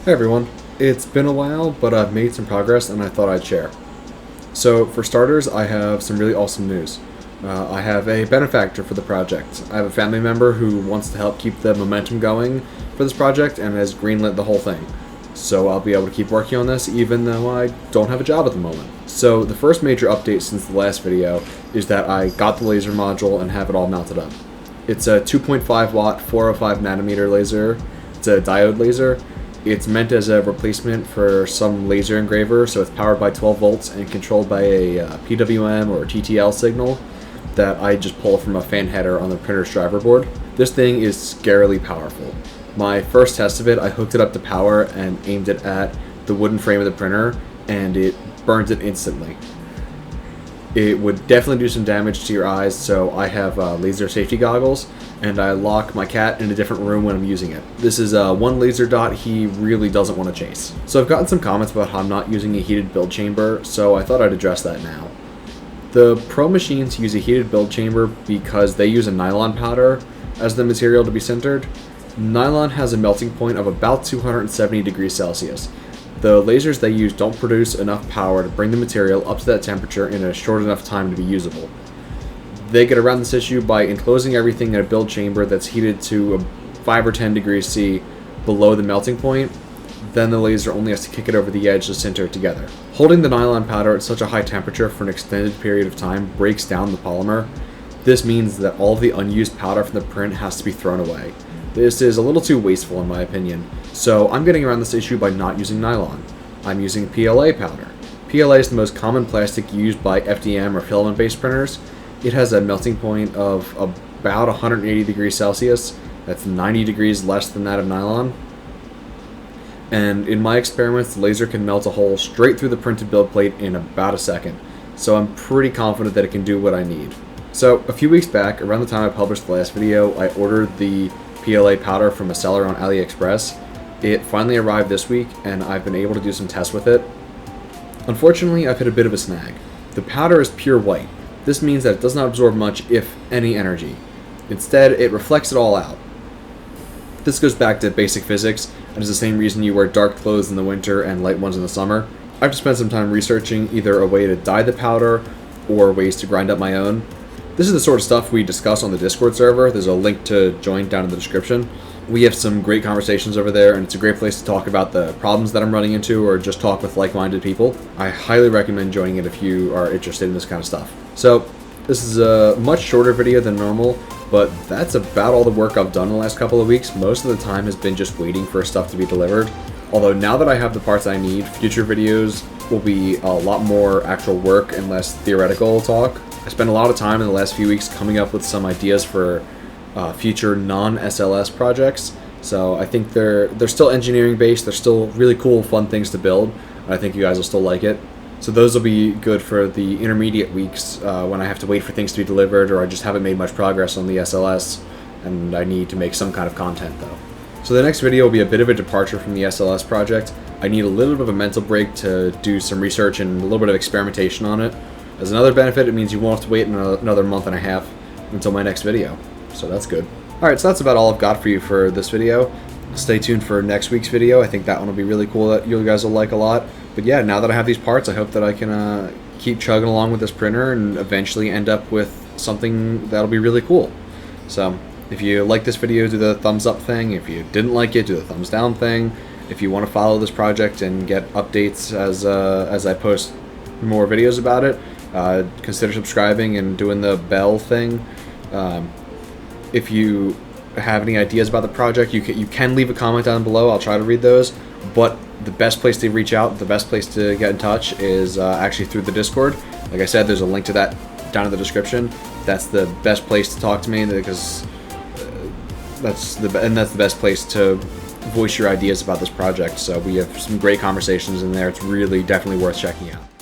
Hey everyone, it's been a while, but I've made some progress and I thought I'd share. So for starters, I have some really awesome news. I have a benefactor for the project. I have a family member who wants to help keep the momentum going for this project and has greenlit the whole thing. So I'll be able to keep working on this even though I don't have a job at the moment. So the first major update since the last video is that I got the laser module and have it all mounted up. It's a 2.5 watt 405 nanometer laser. It's a diode laser. It's meant as a replacement for some laser engraver, so it's powered by 12 volts and controlled by a PWM or TTL signal that I just pull from a fan header on the printer's driver board. This thing is scarily powerful. My first test of it, I hooked it up to power and aimed it at the wooden frame of the printer, and it burns it instantly. It would definitely do some damage to your eyes, so I have laser safety goggles, and I lock my cat in a different room when I'm using it. This is one laser dot he really doesn't want to chase. So I've gotten some comments about how I'm not using a heated build chamber, so I thought I'd address that now. The Pro machines use a heated build chamber because they use a nylon powder as the material to be sintered. Nylon has a melting point of about 270 degrees Celsius. The lasers they use don't produce enough power to bring the material up to that temperature in a short enough time to be usable. They get around this issue by enclosing everything in a build chamber that's heated to 5 or 10 degrees C below the melting point. Then the laser only has to kick it over the edge to sinter it together. Holding the nylon powder at such a high temperature for an extended period of time breaks down the polymer. This means that all of the unused powder from the print has to be thrown away. This is a little too wasteful in my opinion, so I'm getting around this issue by not using nylon. I'm using PLA powder. PLA is the most common plastic used by FDM or filament-based printers. It has a melting point of about 180 degrees Celsius. That's 90 degrees less than that of nylon. And in my experiments, the laser can melt a hole straight through the printed build plate in about a second. So I'm pretty confident that it can do what I need. So a few weeks back, around the time I published the last video, I ordered the PLA powder from a seller on AliExpress. It finally arrived this week, and I've been able to do some tests with it. Unfortunately, I've hit a bit of a snag. The powder is pure white. This means that it does not absorb much, if any, energy. Instead, it reflects it all out. This goes back to basic physics, and is the same reason you wear dark clothes in the winter and light ones in the summer. I've just spent some time researching either a way to dye the powder or ways to grind up my own. This is the sort of stuff we discuss on the Discord server. There's a link to join down in the description. We have some great conversations over there, and it's a great place to talk about the problems that I'm running into or just talk with like-minded people. I highly recommend joining it if you are interested in this kind of stuff. So, this is a much shorter video than normal, but that's about all the work I've done in the last couple of weeks. Most of the time has been just waiting for stuff to be delivered. Although now that I have the parts I need, future videos will be a lot more actual work and less theoretical talk. I spent a lot of time in the last few weeks coming up with some ideas for future non-SLS projects. So I think they're still engineering based. They're still really cool, fun things to build. I think you guys will still like it. So those will be good for the intermediate weeks when I have to wait for things to be delivered or I just haven't made much progress on the SLS and I need to make some kind of content though. So the next video will be a bit of a departure from the SLS project. I need a little bit of a mental break to do some research and a little bit of experimentation on it. As another benefit, it means you won't have to wait another month and a half until my next video. So that's good. Alright, so that's about all I've got for you for this video. Stay tuned for next week's video. I think that one will be really cool that you guys will like a lot. But yeah, now that I have these parts, I hope that I can keep chugging along with this printer and eventually end up with something that'll be really cool. So if you like this video, do the thumbs up thing. If you didn't like it, do the thumbs down thing. If you want to follow this project and get updates as I post more videos about it, consider subscribing and doing the bell thing. If you have any ideas about the project, you can leave a comment down below. I'll try to read those. But the best place to reach out, the best place to get in touch is actually through the Discord. Like I said, there's a link to that down in the description. That's the best place to talk to me because that's the best place to voice your ideas about this project. So we have some great conversations in there. It's really definitely worth checking out.